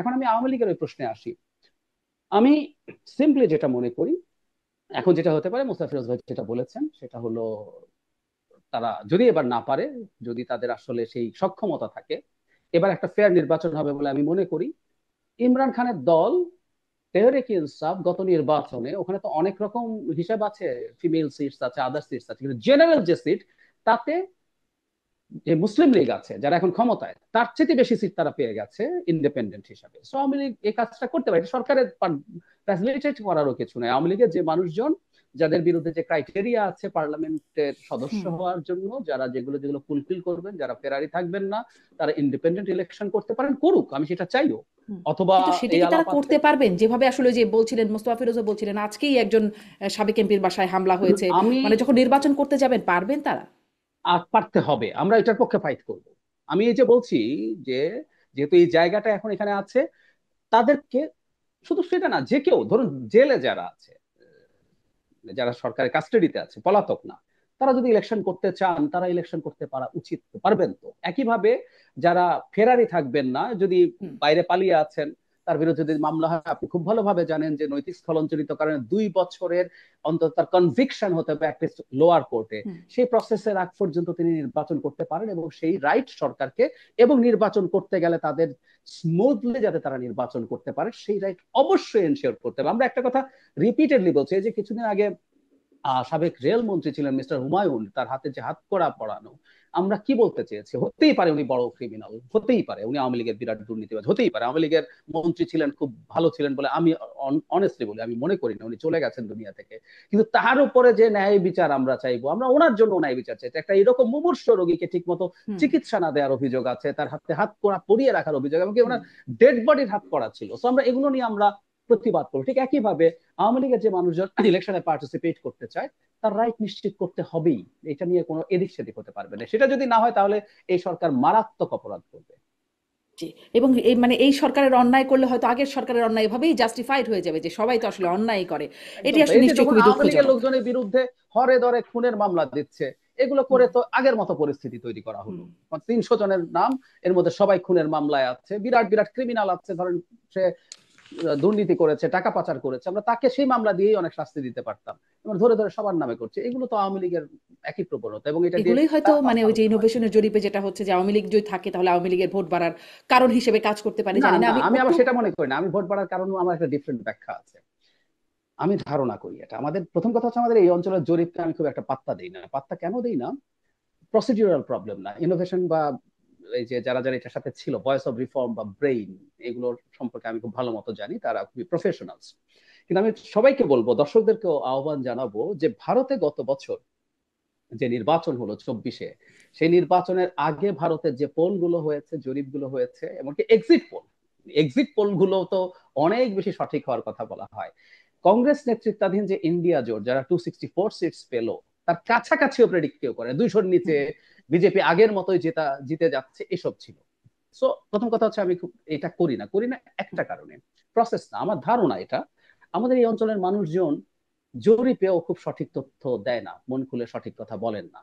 এখন আমি আওয়ামী লীগের ওই প্রশ্নে আসি। আমি সিম্পলি যেটা মনে করি, এখন যেটা হতে পারে, মুস্তাফিজ ভাই যেটা বলেছেন সেটা হলো, তারা যদি এবার না পারে, যদি তাদের আসলে সেই সক্ষমতা থাকে, এবার একটা ফেয়ার নির্বাচন হবে বলে আমি মনে করি। ইমরান খানের দল তেহরিক ইনসাফ গত নির্বাচনে, ওখানে তো অনেক রকম হিসাব আছে, ফিমেল সিটস আছে, আদার সিটস আছে, কিন্তু জেনারেল যে সিট, তাতে যে মুসলিম লীগ আছে যারা এখন ক্ষমতায়, তার চেয়ে বেশি সিট তারা পেয়ে গেছে ইন্ডিপেন্ডেন্ট হিসাবে। সো আওয়ামী লীগ এই কাজটা করতে পারে, এটা সরকারের ফ্যাসিলিটেট করারও কিছু নাই। আওয়ামী লীগের যে মানুষজন, যাদের বিরুদ্ধে যে ক্রাইটেরিয়া আছে পার্লামেন্টের সদস্য হুম। হওয়ার জন্য, যারা যেগুলো যেগুলো ফুলফিল করবেন, যারা ফেরারি থাকবেন না, তারা ইন্ডিপেন্ডেন্ট ইলেকশন করতে পারেন, করুক, আমি সেটা চাইও। হুম। অথবা কিন্তু সেটা এই কি তারা আলাপ আছে। করতে পারবেন? যেভাবে আসলে যে বলছিলেন, মোস্তফা ফিরোজও বলছিলেন আজকেই একজন সাবেক এমপির বাসায় হামলা হয়েছে, আমি মানে যখন নির্বাচন করতে যাবেন পারবেন তারা? পারতে হবে, আমরা এটার পক্ষে ফাইট করব। আমি এই যে বলছি যে, যেহেতু এই জায়গাটা এখন এখানে আছে, তাদেরকে, শুধু সেটা না, যে কেউ ধরুন জেলে যারা আছে, যারা সরকারের কাস্টাডিতে আছে, পলাতক না, তারা যদি ইলেকশন করতে চান, তারা ইলেকশন করতে পারা উচিত, পারবেন তো। একইভাবে যারা ফেরারি থাকবেন না, যদি হুম। বাইরে পালিয়ে আছেন, তার বিরুদ্ধে যদি মামলা হয়, আপনি খুব ভালোভাবে জানেন যে নৈতিক স্থলনজনিত কারণে 2 বছরের অন্তত তার কনভিকশন হতে হবে অ্যাটলিস্ট লোয়ার কোর্টে। হুম। সেই প্রসেসের আগ পর্যন্ত তিনি নির্বাচন করতে পারেন, এবং সেই রাইট সরকারকে, এবং নির্বাচন করতে গেলে তাদের স্মুথলি যাতে তারা নির্বাচন করতে পারে, সেই রাইট অবশ্যই এনশিওর করতে হবে। আমরা একটা কথা রিপিটেডলি বলছি, এই যে কিছুদিন আগে সাবেক রেল মন্ত্রী ছিলেন মিস্টার হুমায়ুন, তার হাতে যে হাত কড়া পড়ানো, আমরা কি বলতে চেয়েছি? হতেই পারে উনি বড় ক্রিমিনাল, হতেই পারে উনি আওয়ামী লীগের বিরাট দুর্নীতিবাজ, হতেই পারে আওয়ামী লীগের মন্ত্রী ছিলেন, খুব ভালো ছিলেন বলে আমি অনেস্টলি বলি, আমি মনে করি না, উনি চলে গেছেন দুনিয়া থেকে। কিন্তু তার উপরে যে ন্যায় বিচার আমরা চাইবো, আমরা ওনার জন্য ন্যায় বিচার চাইছি। একটা এরকম মুমূর্ষ রোগীকে ঠিক মতো হুম। চিকিৎসা না দেওয়ার অভিযোগ আছে, তার হাতে হাত কড়া পরিয়ে রাখার অভিযোগ, এমনকি হুম। ওনার ডেড বডির হাত করা ছিল। তো আমরা এগুলো নিয়ে আমরা প্রতিবাদ করবো। ঠিক একইভাবে আওয়ামী লীগের যে মানুষজন ইলেকশনে পার্টিসিপেট করতে চায়, তার রাইট নিশ্চিত করতে হবেই। এটা নিয়ে কোনো এদিক সেদিক হতে পারবে না। সেটা যদি না হয়, তাহলে এই সরকার মারাত্মক অপরাধ করবে। জি। এবং এই মানে এই সরকারের অন্যায় করলে হয়তো আগের সরকারের অন্যায় এভাবেই জাস্টিফাইড হয়ে যাবে যে সবাই তো আসলে একদম, অন্যায় করে। এটি একদম। তো আসলে এই যে নিশ্চয়ই যখন খুবই আওয়ামী লীগের দুঃখজনক। লোকজনের বিরুদ্ধে হরে ধরে খুনের মামলা দিচ্ছে, এগুলো হুম। করে তো আগের মতো পরিস্থিতি তৈরি করা হুম। হলো। 300 জনের নাম, এর মধ্যে সবাই খুনের মামলায় আছে, বিরাট বিরাট ক্রিমিনাল আছে, ধরেন সে দুর্নীতি করেছে, টাকা পাচার করেছে, আমরা তাকে সেই মামলা দিয়েই অনেক শাস্তি দিতে পারতাম। আমরা ধরে ধরে সবার নামে করছে, এগুলো তো আওয়ামী লীগের একই প্রবণতা, এবং এটা দিয়ে এগুলোই হয়তো তারা মানে ওই ভালো যে নয়। ইনোভেশনের জরিপে যেটা হচ্ছে যে আওয়ামী লীগ যদি থাকে তাহলে আওয়ামী লীগের ভোট বাড়ার কারণ হিসেবে কাজ করতে পারে, না জানি না না, আমি আমি আবার একটু। সেটা মনে করি না। আমি ভোট বাড়ার কারণ আমার একটা ডিফারেন্ট ব্যাখ্যা আছে। আমি ধারণা করি, এটা আমাদের প্রথম কথা হচ্ছে, আমাদের এই অঞ্চলের জরিপকে আমি খুব একটা পাত্তা দিই না। পাত্তা কেন দিই না? প্রসিডিউরাল প্রবলেম না, ইনোভেশন বা এই যে যারা যারা এটার সাথে ছিল, ভয়েস অফ রিফর্ম বা ব্রেইন, এগুলোর সম্পর্কে আমি খুব ভালো মতো জানি, তারা খুবই প্রফেশনালস। কিন্তু আমি সবাইকে বলবো, দর্শকদেরকেও আহ্বান জানাবো, যে ভারতে গত বছর যে নির্বাচন হলো 24-এ, সেই নির্বাচনের আগে ভারতের যে পোল গুলো হয়েছে, জরিপ গুলো হয়েছে, এমনকি এক্সিট পোল গুলো তো অনেক বেশি সঠিক হওয়ার কথা বলা হয়। কংগ্রেস নেতৃত্বাধীন যে ইন্ডিয়া জোট, যারা 264 সিটস পেল, তার কাছাকাছিও প্রেডিক্ট কেউ করে 200-র নিচে হুম। বিজেপি আগের মতোই জিতে যাচ্ছে, এসব ছিল। সো প্রথম কথা হচ্ছে, আমি খুব এটা করি না একটা কারণে, প্রসেস না, আমার ধারণা এটা, আমাদের এই অঞ্চলের মানুষজন জরিপেও খুব সঠিক তথ্য দেয় না, মন খুলে সঠিক কথা বলেন না।